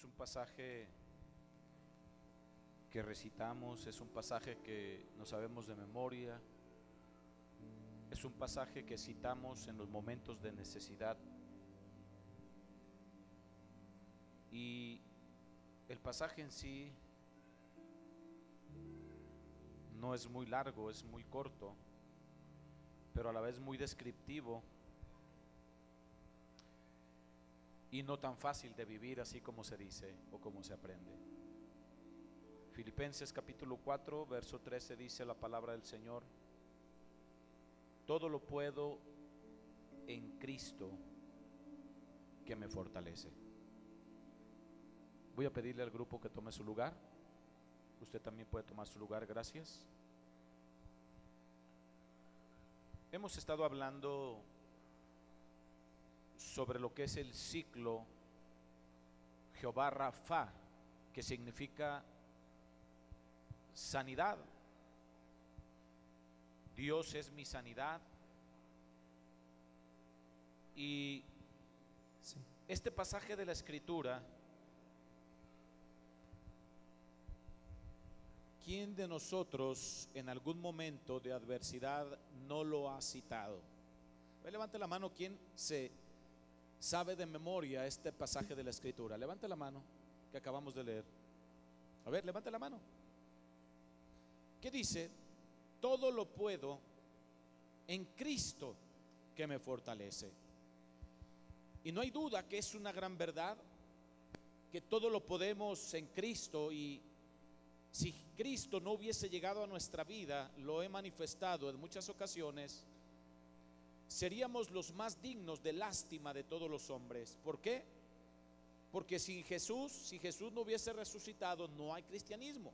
Es un pasaje que recitamos, es un pasaje que no sabemos de memoria, es un pasaje que citamos en los momentos de necesidad. Y el pasaje en sí no es muy largo, es muy corto, pero a la vez muy descriptivo y no tan fácil de vivir así como se dice o como se aprende. Filipenses capítulo 4, verso 13 dice la palabra del Señor: todo lo puedo en Cristo que me fortalece. Voy a pedirle al grupo que tome su lugar. Usted también puede tomar su lugar, gracias. Hemos estado hablando sobre lo que es el ciclo Jehová Rafa, que significa sanidad. Dios es mi sanidad. Y este pasaje de la Escritura, ¿quién de nosotros en algún momento de adversidad no lo ha citado? Levante la mano quien se sabe de memoria este pasaje de la Escritura. Levante la mano que acabamos de leer. A ver, levante la mano. ¿Qué dice? Todo lo puedo en Cristo que me fortalece. Y no hay duda que es una gran verdad, que todo lo podemos en Cristo. Y si Cristo no hubiese llegado a nuestra vida, lo he manifestado en muchas ocasiones, seríamos los más dignos de lástima de todos los hombres. ¿Por qué? Porque si Jesús no hubiese resucitado, no hay cristianismo.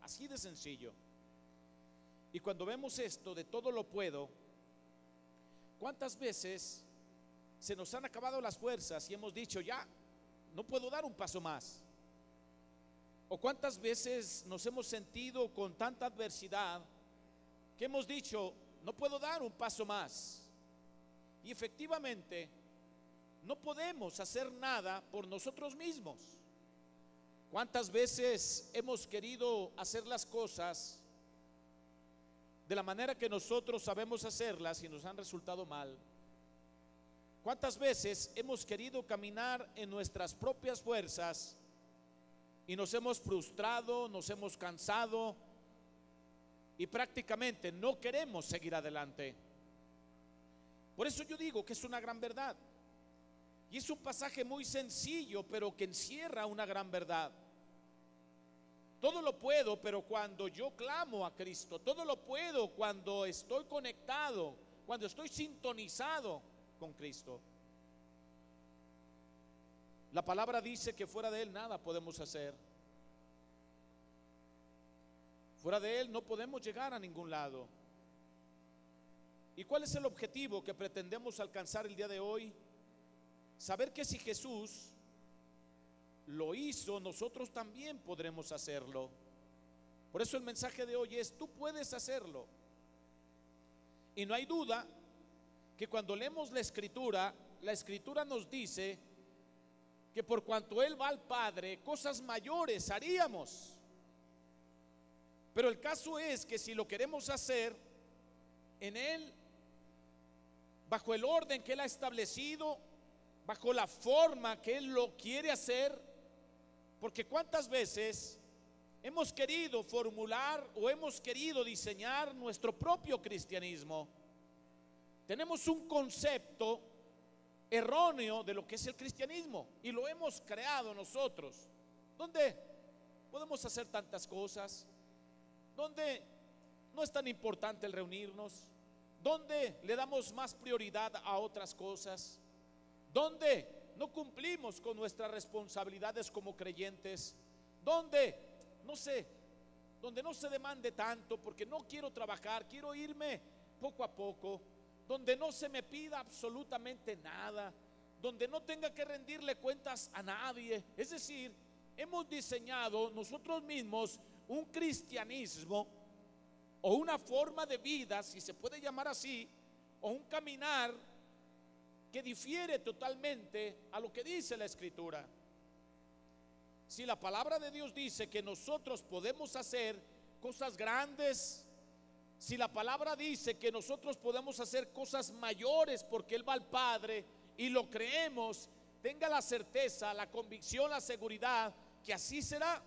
Así de sencillo. Y cuando vemos esto de todo lo puedo, ¿cuántas veces se nos han acabado las fuerzas y hemos dicho ya, no puedo dar un paso más? ¿O cuántas veces nos hemos sentido con tanta adversidad que hemos dicho, no puedo dar un paso más? Y efectivamente, no podemos hacer nada por nosotros mismos. ¿Cuántas veces hemos querido hacer las cosas de la manera que nosotros sabemos hacerlas y nos han resultado mal? ¿Cuántas veces hemos querido caminar en nuestras propias fuerzas y nos hemos frustrado, nos hemos cansado y prácticamente no queremos seguir adelante? Por eso yo digo que es una gran verdad. Y es un pasaje muy sencillo, pero que encierra una gran verdad. Todo lo puedo, pero cuando yo clamo a Cristo. Todo lo puedo cuando estoy conectado, cuando estoy sintonizado con Cristo. La palabra dice que fuera de Él nada podemos hacer. Fuera de Él no podemos llegar a ningún lado. ¿Y cuál es el objetivo que pretendemos alcanzar el día de hoy? Saber que si Jesús lo hizo, nosotros también podremos hacerlo. Por eso el mensaje de hoy es: tú puedes hacerlo. Y no hay duda que cuando leemos la Escritura nos dice que por cuanto Él va al Padre, cosas mayores haríamos. Pero el caso es que si lo queremos hacer en Él, bajo el orden que Él ha establecido, bajo la forma que Él lo quiere hacer, porque cuántas veces hemos querido formular o hemos querido diseñar nuestro propio cristianismo. Tenemos un concepto erróneo de lo que es el cristianismo y lo hemos creado nosotros, donde podemos hacer tantas cosas, donde no es tan importante el reunirnos, donde le damos más prioridad a otras cosas, donde no cumplimos con nuestras responsabilidades como creyentes, donde no se demande tanto, porque no quiero trabajar, quiero irme poco a poco, donde no se me pida absolutamente nada, donde no tenga que rendirle cuentas a nadie. Es decir, hemos diseñado nosotros mismos un cristianismo o una forma de vida, si se puede llamar así, o un caminar que difiere totalmente a lo que dice la Escritura. Si la palabra de Dios dice que nosotros podemos hacer cosas grandes, si la palabra dice que nosotros podemos hacer cosas mayores porque Él va al Padre y lo creemos, tenga la certeza, la convicción, la seguridad que así será.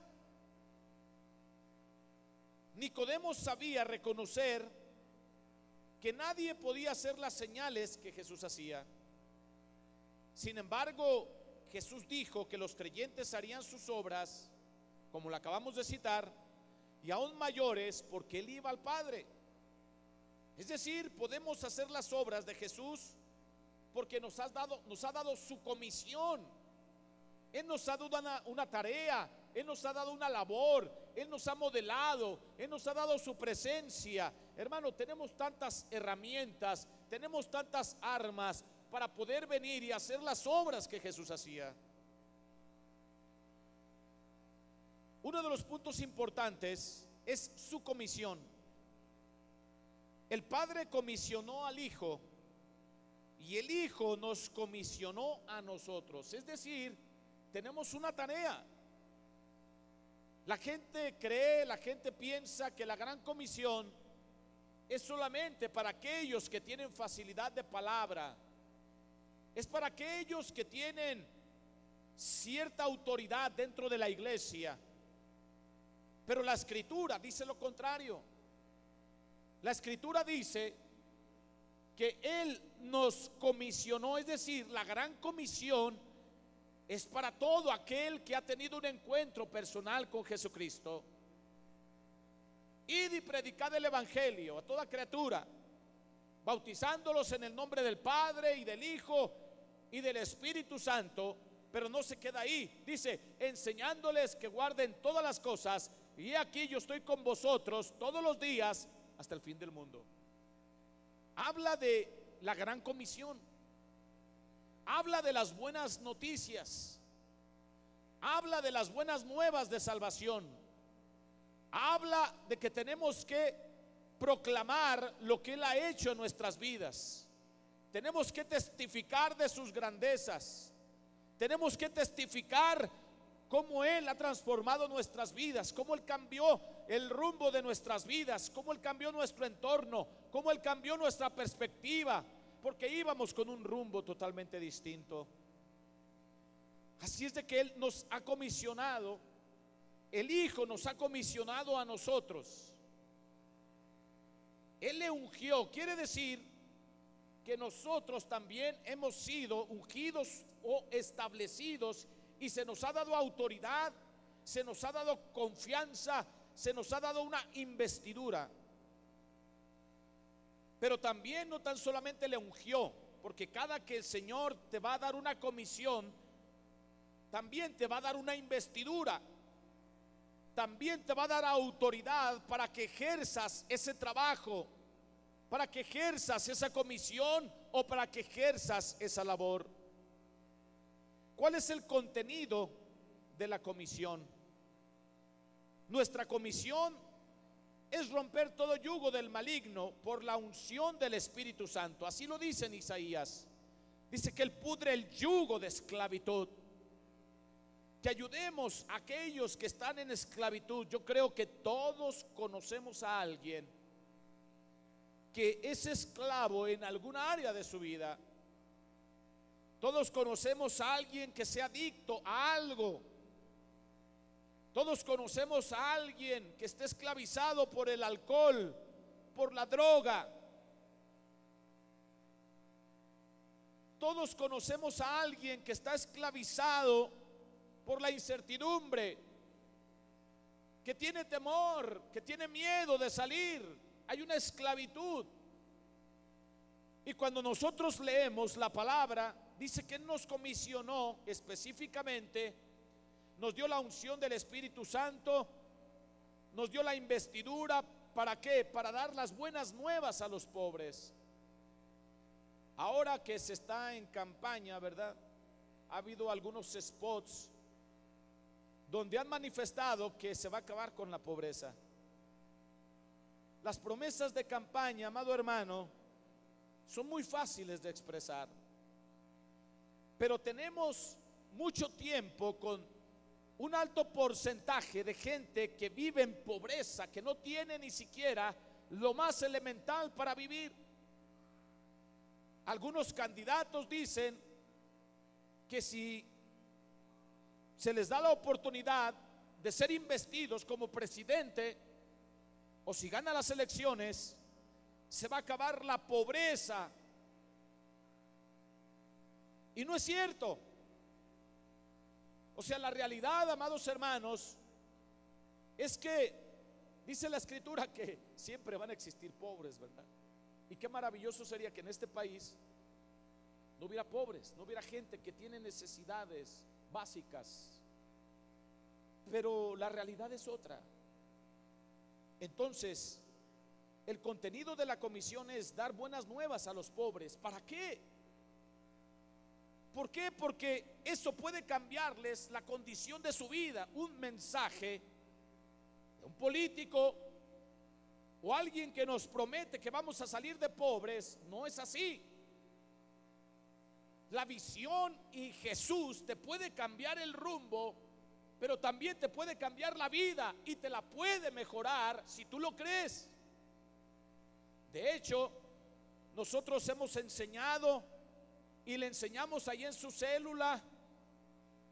Nicodemo sabía reconocer que nadie podía hacer las señales que Jesús hacía. Sin embargo, Jesús dijo que los creyentes harían sus obras, como lo acabamos de citar, y aún mayores porque Él iba al Padre. Es decir, podemos hacer las obras de Jesús porque nos ha dado su comisión. Él nos ha dado una tarea, Él nos ha dado una labor, Él nos ha modelado, Él nos ha dado su presencia. Hermano, tenemos tantas herramientas, tenemos tantas armas para poder venir y hacer las obras que Jesús hacía. Uno de los puntos importantes es su comisión. El Padre comisionó al Hijo y el Hijo nos comisionó a nosotros. Es decir, tenemos una tarea. La gente cree, la gente piensa que la gran comisión es solamente para aquellos que tienen facilidad de palabra, es para aquellos que tienen cierta autoridad dentro de la iglesia. Pero la Escritura dice lo contrario. La Escritura dice que Él nos comisionó, es decir, la gran comisión es para todo aquel que ha tenido un encuentro personal con Jesucristo. Id y predicad el evangelio a toda criatura, bautizándolos en el nombre del Padre y del Hijo y del Espíritu Santo. Pero no se queda ahí, dice, enseñándoles que guarden todas las cosas, y aquí yo estoy con vosotros todos los días hasta el fin del mundo. Habla de la gran comisión, habla de las buenas noticias, habla de las buenas nuevas de salvación, habla de que tenemos que proclamar lo que Él ha hecho en nuestras vidas. Tenemos que testificar de sus grandezas. Tenemos que testificar cómo Él ha transformado nuestras vidas, cómo Él cambió el rumbo de nuestras vidas, cómo Él cambió nuestro entorno, cómo Él cambió nuestra perspectiva, porque íbamos con un rumbo totalmente distinto. Así es de que Él nos ha comisionado, el Hijo nos ha comisionado a nosotros. Él le ungió, quiere decir que nosotros también hemos sido ungidos o establecidos, y se nos ha dado autoridad, se nos ha dado confianza, se nos ha dado una investidura. Pero también no tan solamente le ungió, porque cada que el Señor te va a dar una comisión, también te va a dar una investidura, también te va a dar autoridad para que ejerzas ese trabajo, para que ejerzas esa comisión o para que ejerzas esa labor. ¿Cuál es el contenido de la comisión? Nuestra comisión es romper todo yugo del maligno por la unción del Espíritu Santo. Así lo dice en Isaías. Dice que Él pudre el yugo de esclavitud. Que ayudemos a aquellos que están en esclavitud. Yo creo que todos conocemos a alguien que es esclavo en alguna área de su vida. Todos conocemos a alguien que sea adicto a algo. Todos conocemos a alguien que esté esclavizado por el alcohol, por la droga. Todos conocemos a alguien que está esclavizado por la incertidumbre, que tiene temor, que tiene miedo de salir. Hay una esclavitud. Y cuando nosotros leemos la palabra, dice que Él nos comisionó específicamente, nos dio la unción del Espíritu Santo, nos dio la investidura. ¿Para qué? Para dar las buenas nuevas a los pobres. Ahora que se está en campaña, ¿verdad? Ha habido algunos spots donde han manifestado que se va a acabar con la pobreza. Las promesas de campaña, amado hermano, son muy fáciles de expresar, pero tenemos mucho tiempo con un alto porcentaje de gente que vive en pobreza, que no tiene ni siquiera lo más elemental para vivir. Algunos candidatos dicen que si se les da la oportunidad de ser investidos como presidente, o si gana las elecciones, se va a acabar la pobreza. Y no es cierto. O sea, la realidad, amados hermanos, es que dice la Escritura que siempre van a existir pobres, ¿verdad? Y qué maravilloso sería que en este país no hubiera pobres, no hubiera gente que tiene necesidades básicas. Pero la realidad es otra. Entonces, el contenido de la comisión es dar buenas nuevas a los pobres. ¿Para qué? ¿Por qué? Porque eso puede cambiarles la condición de su vida. Un mensaje de un político o alguien que nos promete que vamos a salir de pobres no es así. La visión y Jesús te puede cambiar el rumbo, pero también te puede cambiar la vida y te la puede mejorar si tú lo crees. De hecho, nosotros hemos enseñado y le enseñamos ahí en su célula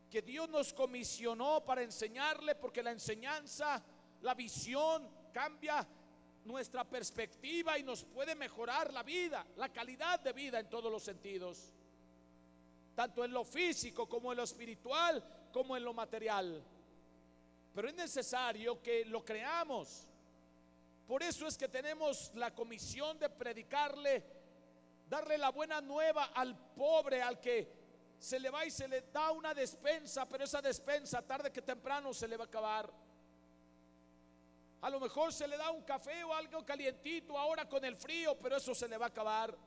que Dios nos comisionó para enseñarle, porque la enseñanza, la visión cambia nuestra perspectiva y nos puede mejorar la vida, la calidad de vida en todos los sentidos, tanto en lo físico como en lo espiritual, como en lo material. Pero es necesario que lo creamos. Por eso es que tenemos la comisión de predicarle, darle la buena nueva al pobre, al que se le va y se le da una despensa, pero esa despensa tarde que temprano se le va a acabar. A lo mejor se le da un café o algo calientito ahora con el frío, pero eso se le va a acabar.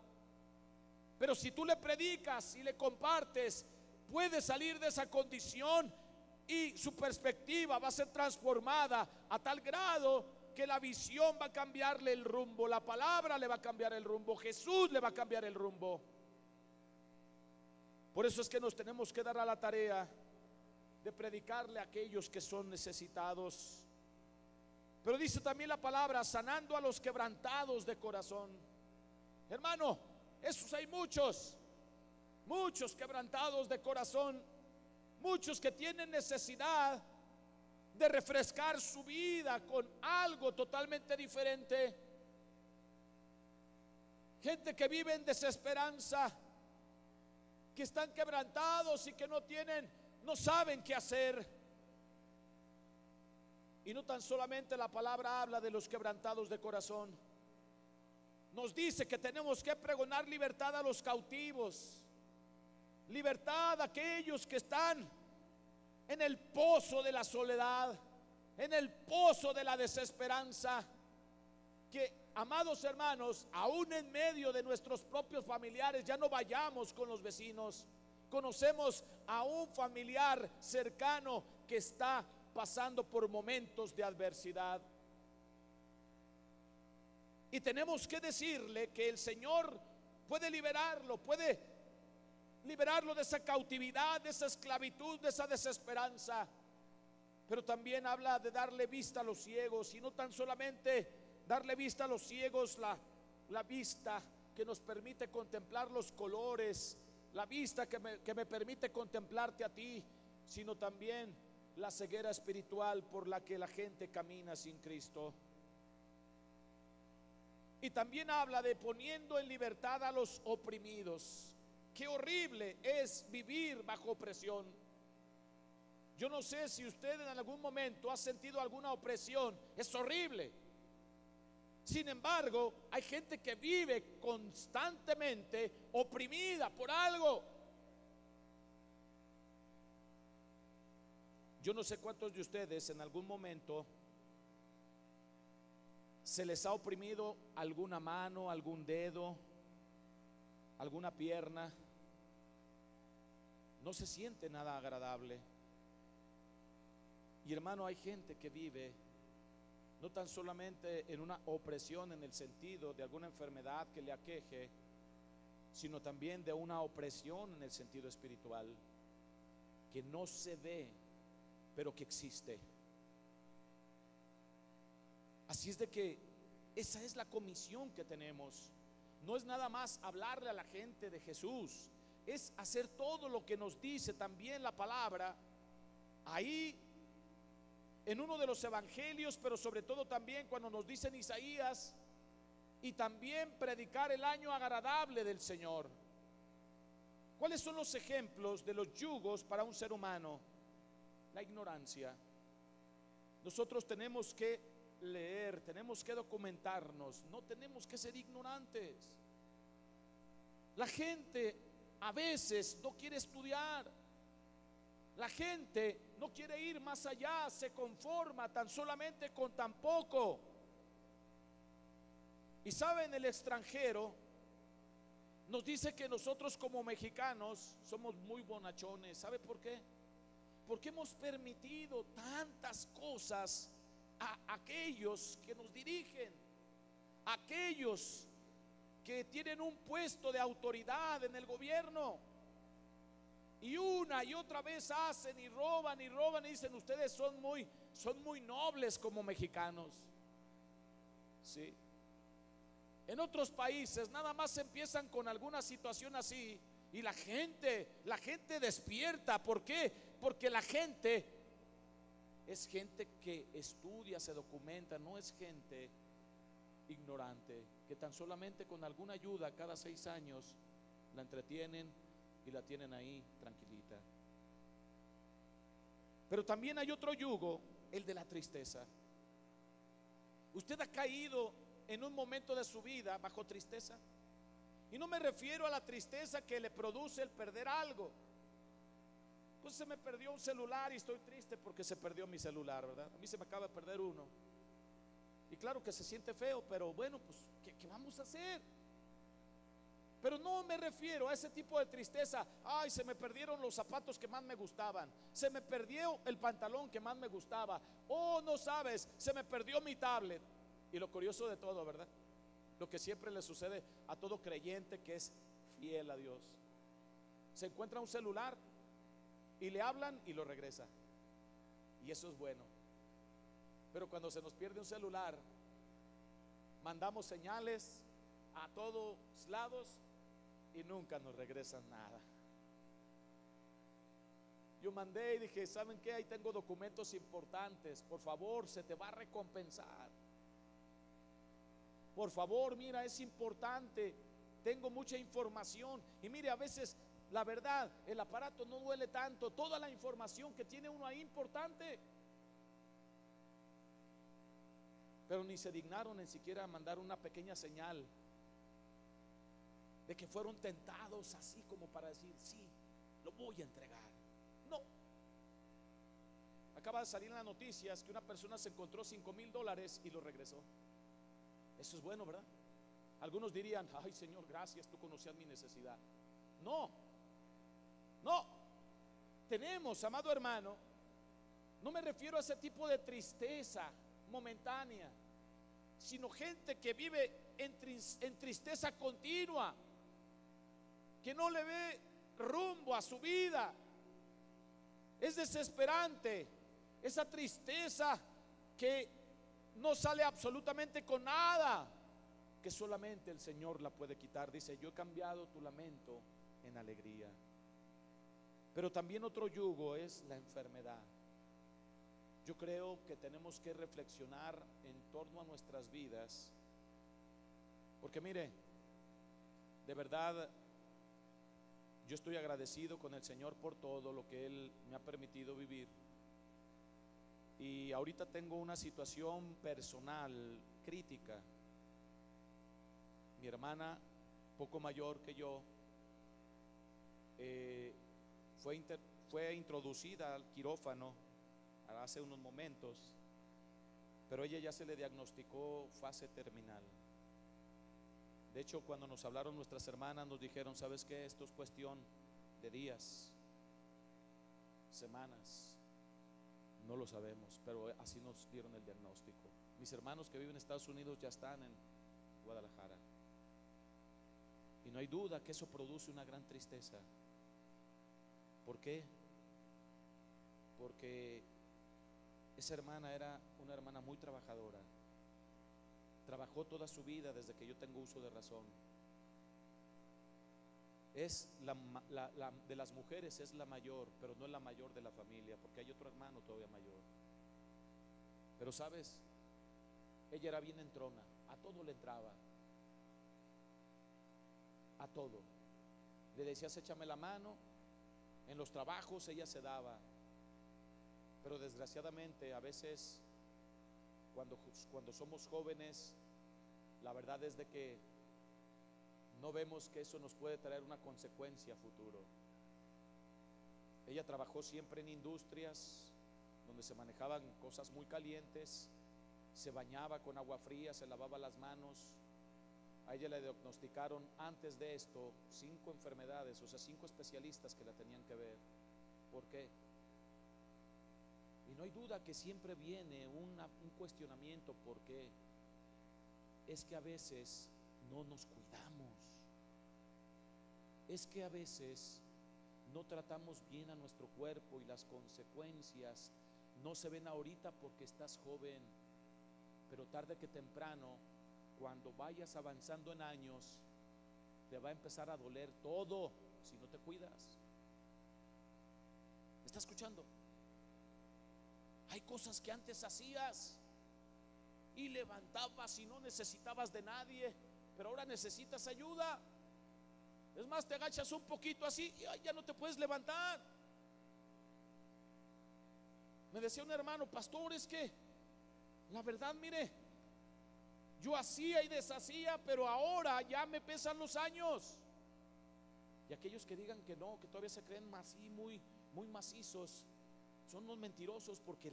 Pero si tú le predicas y le compartes, puede salir de esa condición y su perspectiva va a ser transformada a tal grado que la visión va a cambiarle el rumbo, la palabra le va a cambiar el rumbo, Jesús le va a cambiar el rumbo. Por eso es que nos tenemos que dar a la tarea de predicarle a aquellos que son necesitados. Pero dice también la palabra, sanando a los quebrantados de corazón. Hermano, esos hay muchos, muchos quebrantados de corazón, muchos que tienen necesidad de refrescar su vida con algo totalmente diferente. Gente que vive en desesperanza, que están quebrantados y que no saben qué hacer. Y no tan solamente la palabra habla de los quebrantados de corazón, nos dice que tenemos que pregonar libertad a los cautivos, libertad a aquellos que están en el pozo de la soledad, en el pozo de la desesperanza. Que, amados hermanos, aún en medio de nuestros propios familiares, ya no vayamos con los vecinos. Conocemos a un familiar cercano que está pasando por momentos de adversidad, y tenemos que decirle que el Señor puede liberarlo de esa cautividad, de esa esclavitud, de esa desesperanza. Pero también habla de darle vista a los ciegos, y no tan solamente darle vista a los ciegos, la vista que nos permite contemplar los colores, la vista que me permite contemplarte a ti, sino también la ceguera espiritual por la que la gente camina sin Cristo. Y también habla de poniendo en libertad a los oprimidos. Qué horrible es vivir bajo opresión. Yo no sé si usted en algún momento ha sentido alguna opresión. Es horrible. Sin embargo, hay gente que vive constantemente oprimida por algo. Yo no sé cuántos de ustedes en algún momento se les ha oprimido alguna mano, algún dedo, alguna pierna. No se siente nada agradable. Y hermano, hay gente que vive no tan solamente en una opresión en el sentido de alguna enfermedad que le aqueje, sino también de una opresión en el sentido espiritual, que no se ve pero que existe. Así es de que esa es la comisión que tenemos. No es nada más hablarle a la gente de Jesús, es hacer todo lo que nos dice también la palabra ahí en uno de los evangelios, pero sobre todo también cuando nos dice en Isaías, y también predicar el año agradable del Señor. ¿Cuáles son los ejemplos de los yugos para un ser humano? La ignorancia. Nosotros tenemos que leer, tenemos que documentarnos, no tenemos que ser ignorantes. La gente a veces no quiere estudiar, la gente no quiere ir más allá, se conforma tan solamente con tan poco. Y saben, el extranjero nos dice que nosotros como mexicanos somos muy bonachones. ¿Sabe por qué? Porque hemos permitido tantas cosas a aquellos que nos dirigen, a aquellos que tienen un puesto de autoridad en el gobierno, y una y otra vez hacen y roban y roban y dicen: ustedes son muy nobles como mexicanos. Sí. En otros países nada más empiezan con alguna situación así y la gente despierta. ¿Por qué? Porque la gente es gente que estudia, se documenta, no es gente ignorante que tan solamente con alguna ayuda cada 6 años la entretienen y la tienen ahí tranquilita. Pero también hay otro yugo, el de la tristeza. Usted ha caído en un momento de su vida bajo tristeza, y no me refiero a la tristeza que le produce el perder algo. Pues se me perdió un celular y estoy triste porque se perdió mi celular, ¿verdad? A mí se me acaba de perder uno, y claro que se siente feo, pero bueno, pues ¿qué vamos a hacer? Pero no me refiero a ese tipo de tristeza. Ay, se me perdieron los zapatos que más me gustaban, se me perdió el pantalón que más me gustaba, oh, no sabes, se me perdió mi tablet. Y lo curioso de todo, ¿verdad? Lo que siempre le sucede a todo creyente que es fiel a Dios: se encuentra un celular y le hablan y lo regresa, y eso es bueno. Pero cuando se nos pierde un celular, mandamos señales a todos lados y nunca nos regresan nada. Yo mandé y dije: ¿saben qué? Ahí tengo documentos importantes, por favor, se te va a recompensar. Por favor, mira, es importante, tengo mucha información. Y mire, a veces la verdad, el aparato no duele tanto, toda la información que tiene uno ahí importante. Pero ni se dignaron en siquiera mandar una pequeña señal de que fueron tentados, así como para decir: sí, lo voy a entregar. No. Acaba de salir en las noticias que una persona se encontró $5,000 y lo regresó. Eso es bueno, ¿verdad? Algunos dirían: ay, Señor, gracias, tú conocías mi necesidad. No, no. Tenemos, amado hermano, no me refiero a ese tipo de tristeza momentánea, sino gente que vive en tristeza continua, que no le ve rumbo a su vida. Es desesperante esa tristeza que no sale absolutamente con nada, que solamente el Señor la puede quitar. Dice: yo he cambiado tu lamento en alegría. Pero también otro yugo es la enfermedad. Yo creo que tenemos que reflexionar en torno a nuestras vidas, porque mire, de verdad yo estoy agradecido con el Señor por todo lo que Él me ha permitido vivir. Y ahorita tengo una situación personal crítica. Mi hermana, poco mayor que yo, fue introducida al quirófano hace unos momentos, pero ella ya se le diagnosticó fase terminal. De hecho, cuando nos hablaron nuestras hermanas, nos dijeron: ¿sabes qué? Esto es cuestión de días, semanas. No lo sabemos, pero así nos dieron el diagnóstico. Mis hermanos que viven en Estados Unidos ya están en Guadalajara, y no hay duda que eso produce una gran tristeza. ¿Por qué? Porque Esa hermana era una hermana muy trabajadora. Trabajó toda su vida desde que yo tengo uso de razón. Es de las mujeres es la mayor, pero no es la mayor de la familia, porque hay otro hermano todavía mayor. Pero sabes, ella era bien entrona, a todo le entraba, a todo. Le decías échame la mano, en los trabajos ella se daba. Pero desgraciadamente a veces cuando somos jóvenes, la verdad es de que no vemos que eso nos puede traer una consecuencia a futuro. Ella trabajó siempre en industrias donde se manejaban cosas muy calientes, se bañaba con agua fría, se lavaba las manos. A ella le diagnosticaron antes de esto 5 enfermedades, o sea, 5 especialistas que la tenían que ver. ¿Por qué? Y no hay duda que siempre viene un cuestionamiento. ¿Por qué? Es que a veces no nos cuidamos. Es que a veces no tratamos bien a nuestro cuerpo y las consecuencias no se ven ahorita porque estás joven, pero tarde que temprano, cuando vayas avanzando en años, te va a empezar a doler todo si no te cuidas. ¿Me está escuchando? Hay cosas que antes hacías y levantabas y no necesitabas de nadie, pero ahora necesitas ayuda. Es más, te agachas un poquito así y ya no te puedes levantar. Me decía un hermano, pastor, es que la verdad, mire, yo hacía y deshacía, pero ahora ya me pesan los años. Y aquellos que digan que no, que todavía se creen así muy macizos, son unos mentirosos, porque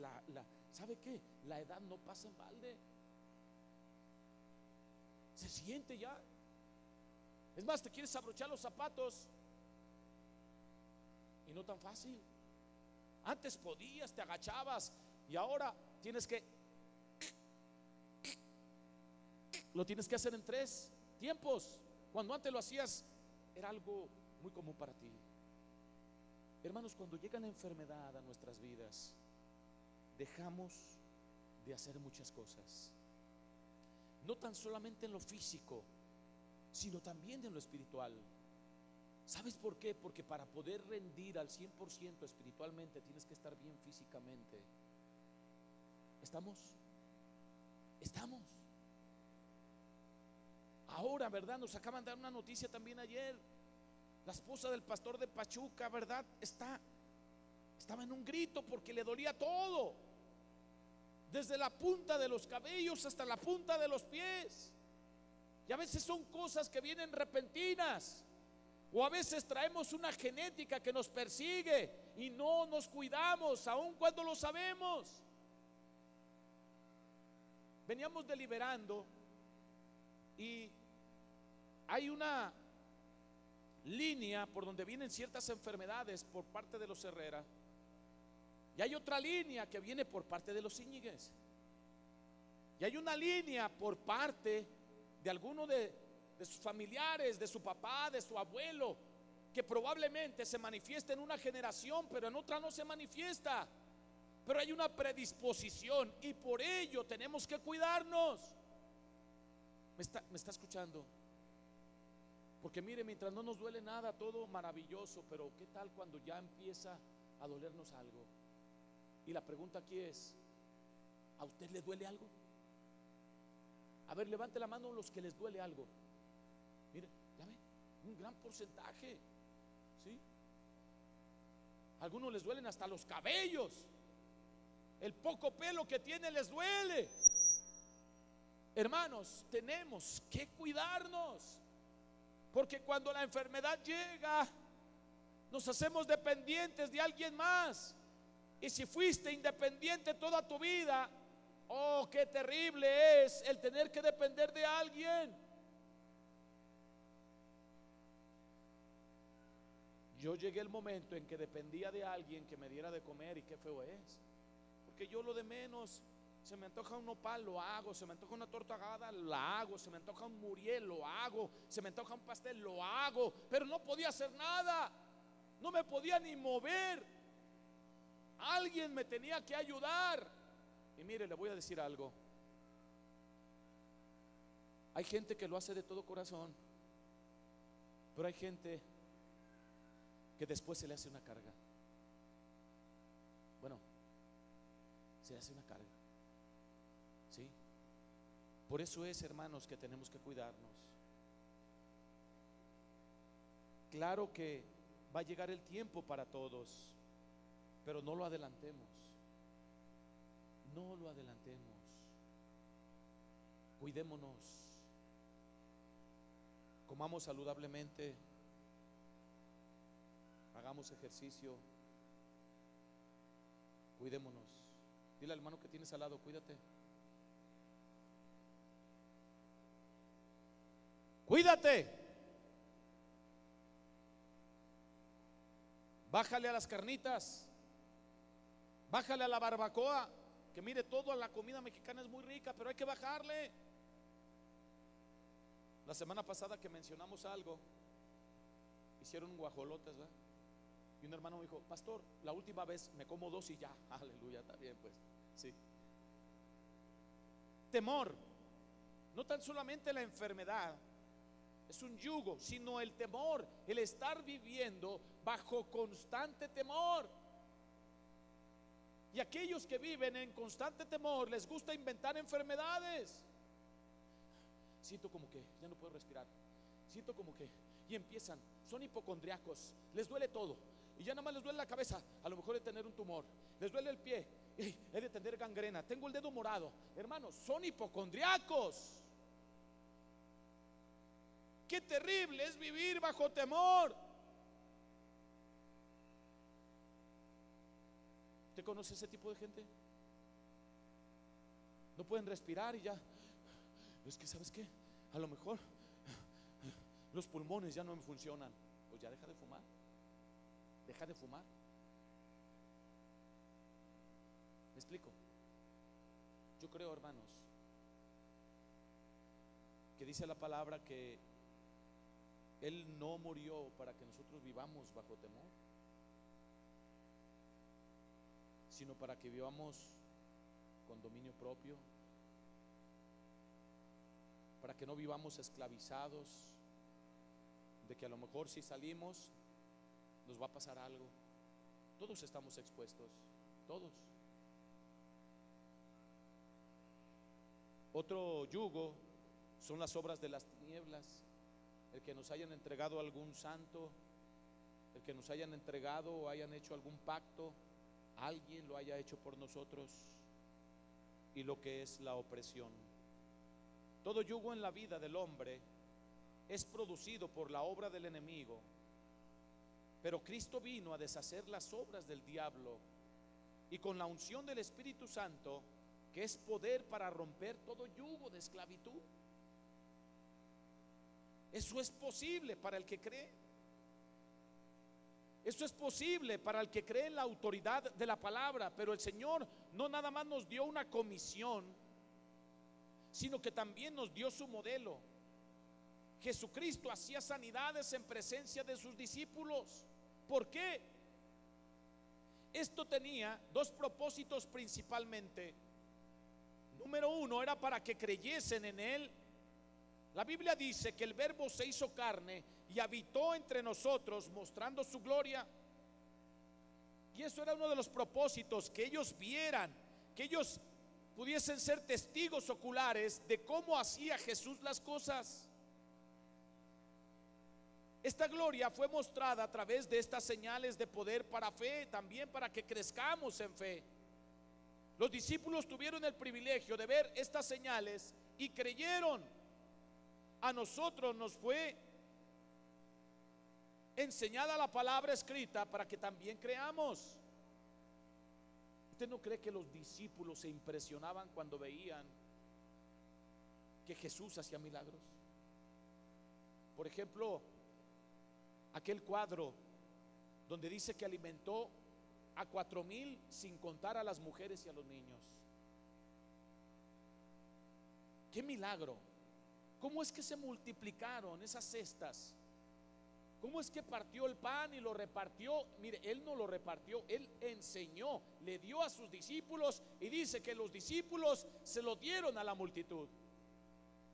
¿sabe qué? La edad no pasa en balde. Se siente ya. Es más, te quieres abrochar los zapatos y no tan fácil. Antes podías, te agachabas, y ahora lo tienes que hacer en 3 tiempos, cuando antes lo hacías era algo muy común para ti. Hermanos, cuando llega la enfermedad a nuestras vidas, dejamos de hacer muchas cosas, no tan solamente en lo físico, sino también en lo espiritual. ¿Sabes por qué? Porque para poder rendir al 100% espiritualmente tienes que estar bien físicamente. ¿Estamos? Ahora, ¿verdad? Nos acaban de dar una noticia también ayer. La esposa del pastor de Pachuca, ¿verdad? Estaba en un grito porque le dolía todo, desde la punta de los cabellos hasta la punta de los pies. Y a veces son cosas que vienen repentinas, o a veces traemos una genética que nos persigue y no nos cuidamos, aun cuando lo sabemos. Veníamos deliberando y hay una línea por donde vienen ciertas enfermedades por parte de los Herrera, y hay otra línea que viene por parte de los Íñiguez, y hay una línea por parte de alguno de sus familiares, de su papá, de su abuelo, que probablemente se manifiesta en una generación, pero en otra no se manifiesta. Pero hay una predisposición y por ello tenemos que cuidarnos. ¿Me está escuchando? Porque mire, mientras no nos duele nada, todo maravilloso, pero ¿qué tal cuando ya empieza a dolernos algo? Y la pregunta aquí es, ¿a usted le duele algo? A ver, levante la mano los que les duele algo. Mire, ya ve, un gran porcentaje, ¿sí? Algunos les duelen hasta los cabellos. El poco pelo que tiene les duele. Hermanos, tenemos que cuidarnos, porque cuando la enfermedad llega, nos hacemos dependientes de alguien más. Y si fuiste independiente toda tu vida, oh, qué terrible es el tener que depender de alguien. Yo llegué al momento en que dependía de alguien que me diera de comer, y qué feo es, porque yo lo de menos, se me antoja un nopal, lo hago. Se me antoja una torta ahogada, la hago. Se me antoja un muriel, lo hago. Se me antoja un pastel, lo hago. Pero no podía hacer nada, no me podía ni mover. Alguien me tenía que ayudar. Y mire, le voy a decir algo. Hay gente que lo hace de todo corazón, pero hay gente que después se le hace una carga. Bueno, se le hace una carga, ¿sí? Por eso es, hermanos, que tenemos que cuidarnos. Claro que va a llegar el tiempo para todos, pero no lo adelantemos. No lo adelantemos. Cuidémonos. Comamos saludablemente. Hagamos ejercicio. Cuidémonos. Dile al hermano que tienes al lado, cuídate. Cuídate. Bájale a las carnitas. Bájale a la barbacoa. Que mire, toda la comida mexicana es muy rica, pero hay que bajarle. La semana pasada que mencionamos algo, hicieron guajolotes, ¿verdad? Y un hermano me dijo: pastor, la última vez me como 2 y ya. Aleluya, está bien, pues, sí. Temor. No tan solamente la enfermedad es un yugo, sino el temor, el estar viviendo bajo constante temor. Y aquellos que viven en constante temor les gusta inventar enfermedades. Siento como que ya no puedo respirar. Siento como que, y empiezan, son hipocondriacos, les duele todo. Y ya nada más les duele la cabeza, a lo mejor de tener un tumor. Les duele el pie, he de tener gangrena, tengo el dedo morado. Hermanos, son hipocondriacos. Qué terrible es vivir bajo temor. ¿Usted conoce ese tipo de gente? No pueden respirar y ya. Es que, ¿sabes qué? A lo mejor los pulmones ya no me funcionan. Pues ya deja de fumar. Deja de fumar. ¿Me explico? Yo creo, hermanos, que dice la palabra que Él no murió para que nosotros vivamos bajo temor, sino para que vivamos con dominio propio, para que no vivamos esclavizados de que a lo mejor si salimos nos va a pasar algo. Todos estamos expuestos, todos. Otro yugo son las obras de las tinieblas. El que nos hayan entregado algún santo, el que nos hayan entregado o hayan hecho algún pacto, alguien lo haya hecho por nosotros. Y lo que es la opresión. Todo yugo en la vida del hombre es producido por la obra del enemigo, pero Cristo vino a deshacer las obras del diablo, y con la unción del Espíritu Santo, que es poder para romper todo yugo de esclavitud. Eso es posible para el que cree. Eso es posible para el que cree en la autoridad de la palabra. Pero el Señor no nada más nos dio una comisión, sino que también nos dio su modelo. Jesucristo hacía sanidades en presencia de sus discípulos. ¿Por qué? Esto tenía 2 propósitos principalmente. Número 1 era para que creyesen en Él. La Biblia dice que el Verbo se hizo carne y habitó entre nosotros, mostrando su gloria. Y eso era uno de los propósitos, que ellos vieran, que ellos pudiesen ser testigos oculares de cómo hacía Jesús las cosas. Esta gloria fue mostrada a través de estas señales de poder para fe, también para que crezcamos en fe. Los discípulos tuvieron el privilegio de ver estas señales y creyeron. A nosotros nos fue enseñada la palabra escrita para que también creamos. ¿Usted no cree que los discípulos se impresionaban cuando veían que Jesús hacía milagros? Por ejemplo, aquel cuadro donde dice que alimentó a 4,000 sin contar a las mujeres y a los niños. ¡Qué milagro! ¿Cómo es que se multiplicaron esas cestas? ¿Cómo es que partió el pan y lo repartió? Mire, él no lo repartió, él enseñó, le dio a sus discípulos y dice que los discípulos se lo dieron a la multitud.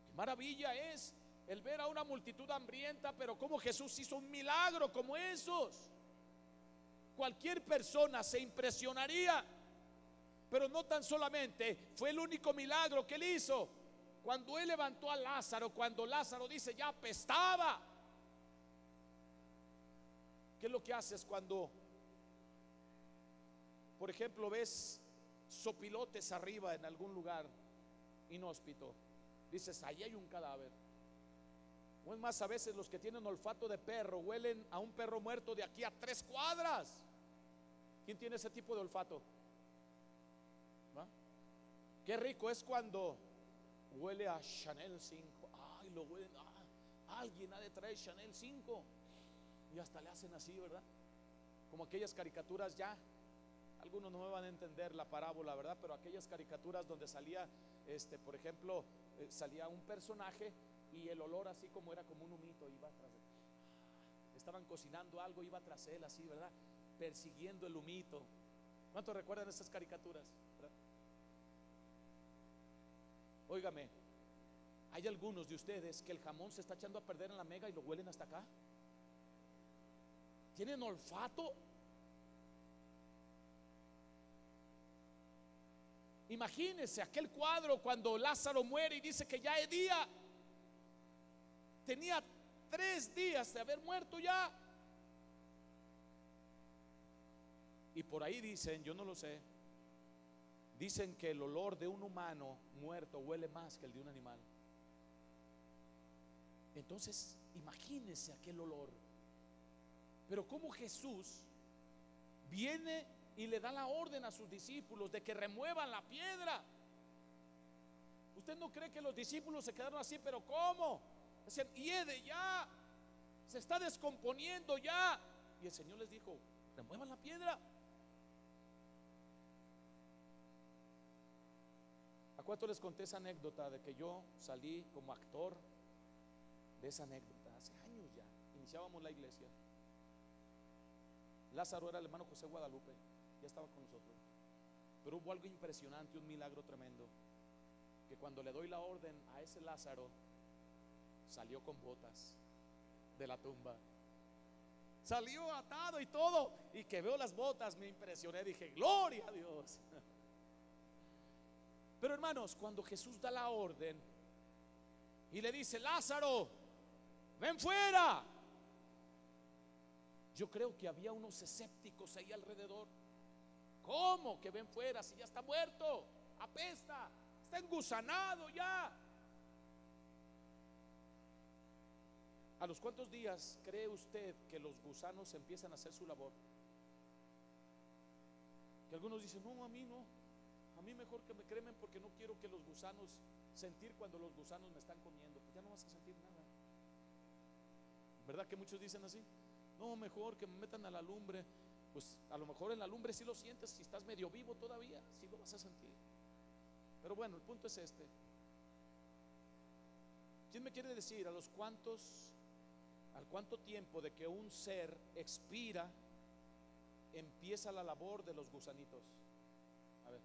Qué maravilla es el ver a una multitud hambrienta, pero como Jesús hizo un milagro como esos. Cualquier persona se impresionaría, pero no tan solamente fue el único milagro que él hizo. Cuando él levantó a Lázaro, cuando Lázaro dice ya apestaba, ¿qué es lo que haces cuando, por ejemplo, ves sopilotes arriba en algún lugar inhóspito? Dices, ahí hay un cadáver. O es más, a veces los que tienen olfato de perro huelen a un perro muerto de aquí a 3 cuadras. ¿Quién tiene ese tipo de olfato? ¿Va? Qué rico es cuando huele a Chanel 5. Ay, lo huelen. Alguien ha de traer Chanel 5. Y hasta le hacen así, ¿verdad? Como aquellas caricaturas ya. Algunos no me van a entender la parábola, ¿verdad? Pero aquellas caricaturas donde salía, por ejemplo, salía un personaje y el olor así como era como un humito, iba tras él. Estaban cocinando algo, iba tras él así, ¿verdad? Persiguiendo el humito. ¿Cuántos recuerdan esas caricaturas? ¿Verdad? Óigame, hay algunos de ustedes que el jamón se está echando a perder en la mega y lo huelen hasta acá. ¿Tienen olfato? Imagínense aquel cuadro cuando Lázaro muere y dice que ya es día. Tenía 3 días de haber muerto ya. Y por ahí dicen, yo no lo sé, dicen que el olor de un humano muerto huele más que el de un animal. Entonces, imagínense aquel olor. Pero como Jesús viene y le da la orden a sus discípulos de que remuevan la piedra. ¿Usted no cree que los discípulos se quedaron así? Pero ¿cómo? Decían, hiede ya, se está descomponiendo ya. Y el Señor les dijo, remuevan la piedra. ¿A cuánto les conté esa anécdota de que yo salí como actor de esa anécdota? Hace años ya, iniciábamos la iglesia. Lázaro era el hermano José Guadalupe, ya estaba con nosotros. Pero hubo algo impresionante, un milagro tremendo, que cuando le doy la orden a ese Lázaro, salió con botas de la tumba. Salió atado y todo, y que veo las botas me impresioné, dije, gloria a Dios. Pero hermanos, cuando Jesús da la orden y le dice, Lázaro, ven fuera, yo creo que había unos escépticos ahí alrededor. ¿Cómo que ven fuera si ya está muerto? Apesta, está engusanado ya. ¿A los cuántos días cree usted que los gusanos empiezan a hacer su labor? Que algunos dicen, no, a mí no, a mí mejor que me cremen porque no quiero que los gusanos, sentir cuando los gusanos me están comiendo. Pues ya no vas a sentir nada. ¿Verdad que muchos dicen así? No, mejor que me metan a la lumbre. Pues a lo mejor en la lumbre sí lo sientes, si estás medio vivo todavía, sí lo vas a sentir. Pero bueno, el punto es este. ¿Quién me quiere decir al cuánto tiempo de que un ser expira empieza la labor de los gusanitos? A ver.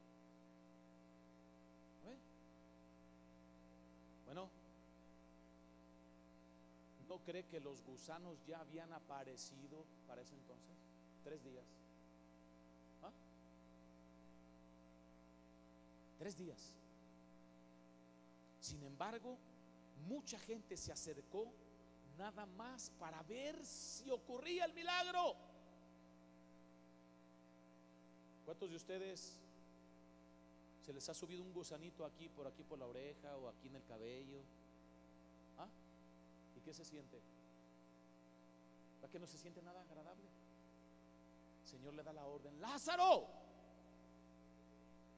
Bueno, ¿no cree que los gusanos ya habían aparecido para ese entonces? 3 días. ¿Ah? 3 días. Sin embargo, mucha gente se acercó nada más para ver si ocurría el milagro. ¿Cuántos de ustedes se les ha subido un gusanito aquí por la oreja o aquí en el cabello? ¿Ah? ¿Y qué se siente? ¿Para qué no se siente nada agradable? El Señor le da la orden, Lázaro,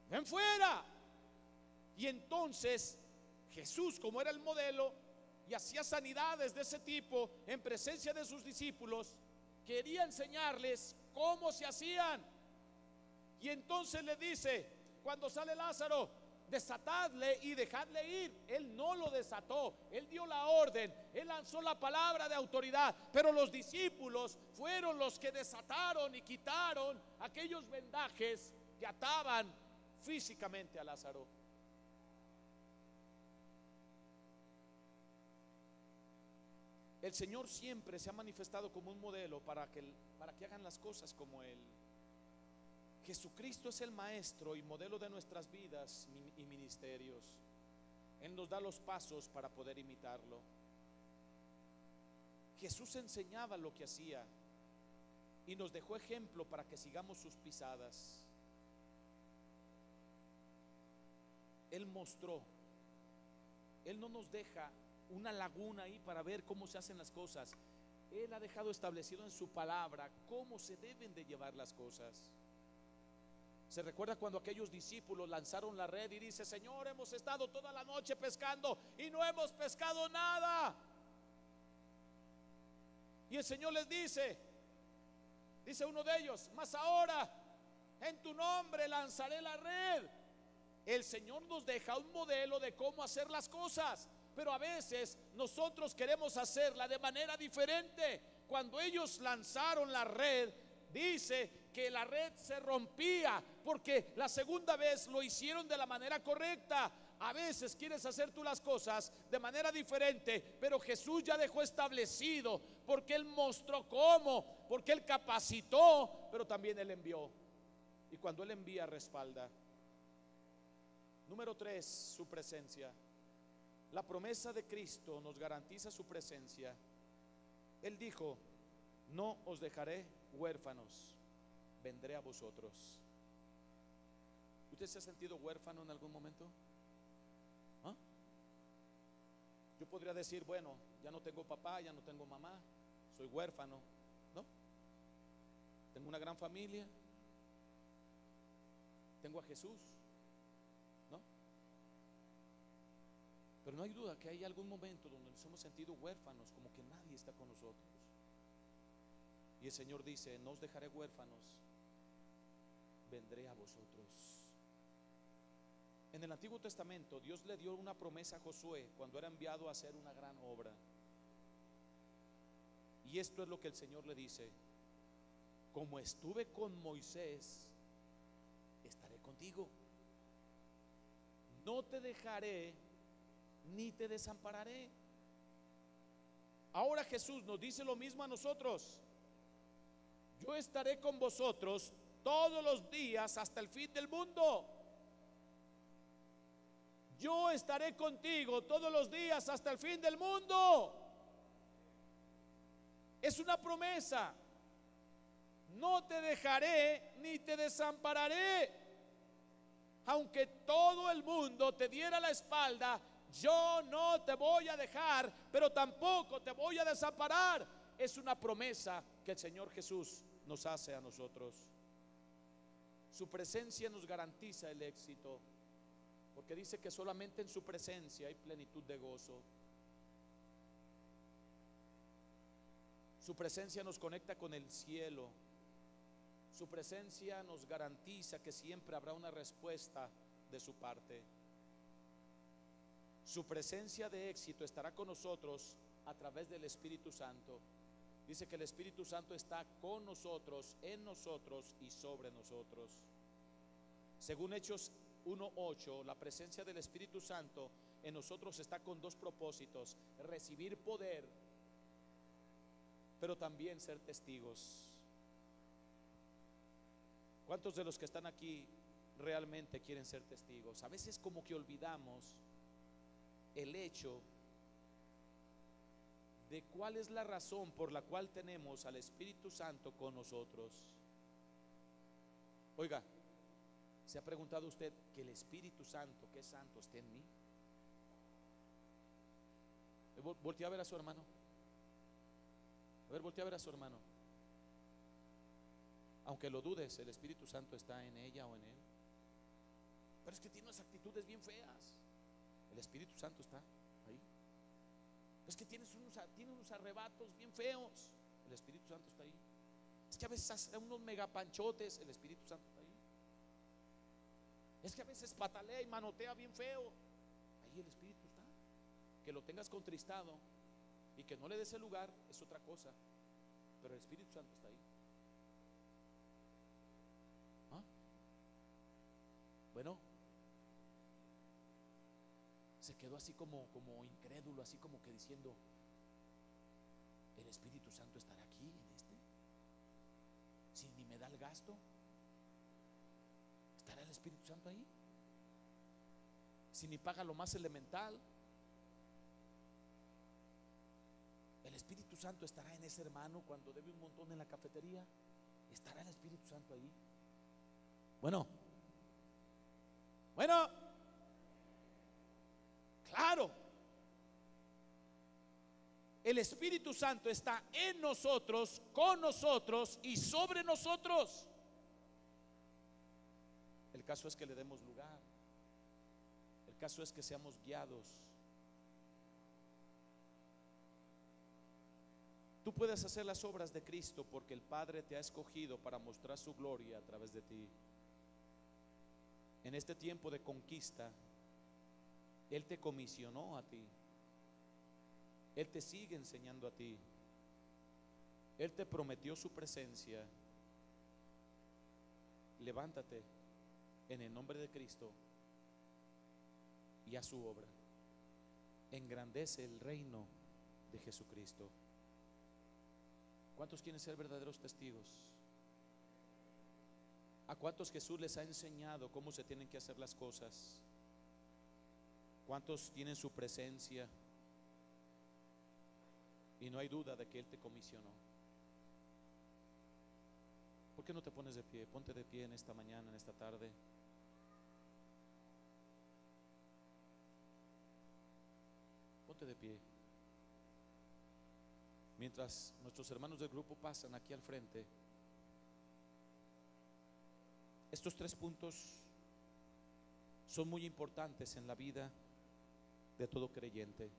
ven fuera. Y entonces Jesús, como era el modelo y hacía sanidades de ese tipo en presencia de sus discípulos, quería enseñarles cómo se hacían. Y entonces le dice, cuando sale Lázaro, desatadle y dejadle ir. Él no lo desató, él dio la orden, él lanzó la palabra de autoridad, pero los discípulos fueron los que desataron y quitaron aquellos vendajes que ataban físicamente a Lázaro. El Señor siempre se ha manifestado como un modelo para que hagan las cosas como Él. Jesucristo es el maestro y modelo de nuestras vidas y ministerios. Él nos da los pasos para poder imitarlo. Jesús enseñaba lo que hacía y nos dejó ejemplo para que sigamos sus pisadas. Él mostró. Él no nos deja una laguna ahí para ver cómo se hacen las cosas. Él ha dejado establecido en su palabra cómo se deben de llevar las cosas. Se recuerda cuando aquellos discípulos lanzaron la red y dice: Señor, hemos estado toda la noche pescando y no hemos pescado nada. Y el Señor les dice uno de ellos: mas ahora en tu nombre lanzaré la red. El Señor nos deja un modelo de cómo hacer las cosas, pero a veces nosotros queremos hacerla de manera diferente. Cuando ellos lanzaron la red, dice que la red se rompía porque la segunda vez lo hicieron de la manera correcta. A veces quieres hacer tú las cosas de manera diferente, pero Jesús ya dejó establecido, porque Él mostró cómo, porque Él capacitó, pero también Él envió. Y cuando Él envía, respalda. Número 3, su presencia. La promesa de Cristo nos garantiza su presencia. Él dijo: no os dejaré huérfanos, vendré a vosotros. ¿Usted se ha sentido huérfano en algún momento? ¿Ah? Yo podría decir: bueno, ya no tengo papá, ya no tengo mamá, soy huérfano. ¿No? Tengo una gran familia, tengo a Jesús, ¿no? Pero no hay duda que hay algún momento donde nos hemos sentido huérfanos, como que nadie está con nosotros. Y el Señor dice: no os dejaré huérfanos, vendré a vosotros. En el Antiguo Testamento Dios le dio una promesa a Josué cuando era enviado a hacer una gran obra. Y esto es lo que el Señor le dice: como estuve con Moisés, estaré contigo. No te dejaré ni te desampararé. Ahora Jesús nos dice lo mismo a nosotros: yo estaré con vosotros todos los días hasta el fin del mundo. Yo estaré contigo todos los días hasta el fin del mundo. Es una promesa. No te dejaré ni te desampararé. Aunque todo el mundo te diera la espalda, yo no te voy a dejar, pero tampoco te voy a desamparar. Es una promesa que el Señor Jesús nos hace a nosotros. Su presencia nos garantiza el éxito, porque dice que solamente en su presencia hay plenitud de gozo. Su presencia nos conecta con el cielo. Su presencia nos garantiza que siempre habrá una respuesta de su parte. Su presencia de éxito estará con nosotros a través del Espíritu Santo. Dice que el Espíritu Santo está con nosotros, en nosotros y sobre nosotros. Según Hechos 1:8, la presencia del Espíritu Santo en nosotros está con dos propósitos: recibir poder, pero también ser testigos. ¿Cuántos de los que están aquí realmente quieren ser testigos? A veces como que olvidamos el hecho de cuál es la razón por la cual tenemos al Espíritu Santo con nosotros. Oiga, ¿se ha preguntado usted que el Espíritu Santo, que es santo, esté en mí? Voltea a ver a su hermano. A ver, voltea a ver a su hermano. Aunque lo dudes, el Espíritu Santo está en ella o en él. Pero es que tiene unas actitudes bien feas. El Espíritu Santo está ahí. Es que tiene unos arrebatos bien feos. El Espíritu Santo está ahí. Es que a veces hace unos megapanchotes. El Espíritu Santo está ahí. Es que a veces patalea y manotea bien feo. Ahí el Espíritu está. Que lo tengas contristado y que no le des el lugar es otra cosa, pero el Espíritu Santo está ahí. ¿Ah? Bueno, se quedó así como incrédulo, así como que diciendo: el Espíritu Santo estará aquí en este, si ni me da el gasto. ¿Estará el Espíritu Santo ahí? Si ni paga lo más elemental. El Espíritu Santo estará en ese hermano cuando debe un montón en la cafetería. ¿Estará el Espíritu Santo ahí? Bueno, claro. El Espíritu Santo está en nosotros, con nosotros y sobre nosotros. El caso es que le demos lugar. El caso es que seamos guiados. Tú puedes hacer las obras de Cristo porque el Padre te ha escogido para mostrar su gloria a través de ti. En este tiempo de conquista, Él te comisionó a ti. Él te sigue enseñando a ti. Él te prometió su presencia. Levántate en el nombre de Cristo y haz su obra. Engrandece el reino de Jesucristo. ¿Cuántos quieren ser verdaderos testigos? ¿A cuántos Jesús les ha enseñado cómo se tienen que hacer las cosas? ¿Cuántos tienen su presencia? Y no hay duda de que Él te comisionó. ¿Por qué no te pones de pie? Ponte de pie en esta mañana, en esta tarde. Ponte de pie. Mientras nuestros hermanos del grupo pasan aquí al frente, estos 3 puntos son muy importantes en la vida de todo creyente.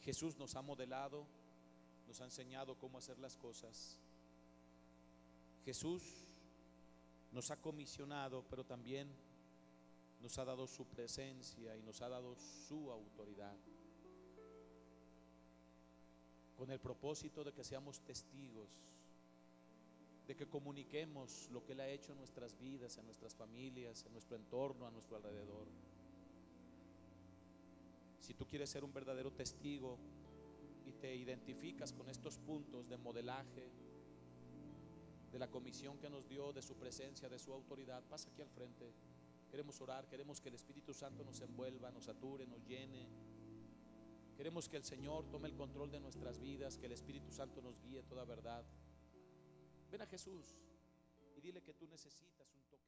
Jesús nos ha modelado, nos ha enseñado cómo hacer las cosas. Jesús nos ha comisionado, pero también nos ha dado su presencia y nos ha dado su autoridad, con el propósito de que seamos testigos, de que comuniquemos lo que Él ha hecho en nuestras vidas, en nuestras familias, en nuestro entorno, a nuestro alrededor. Si tú quieres ser un verdadero testigo y te identificas con estos puntos de modelaje, de la comisión que nos dio, de su presencia, de su autoridad, pasa aquí al frente. Queremos orar, queremos que el Espíritu Santo nos envuelva, nos sature, nos llene. Queremos que el Señor tome el control de nuestras vidas, que el Espíritu Santo nos guíe toda verdad. Ven a Jesús y dile que tú necesitas un toque.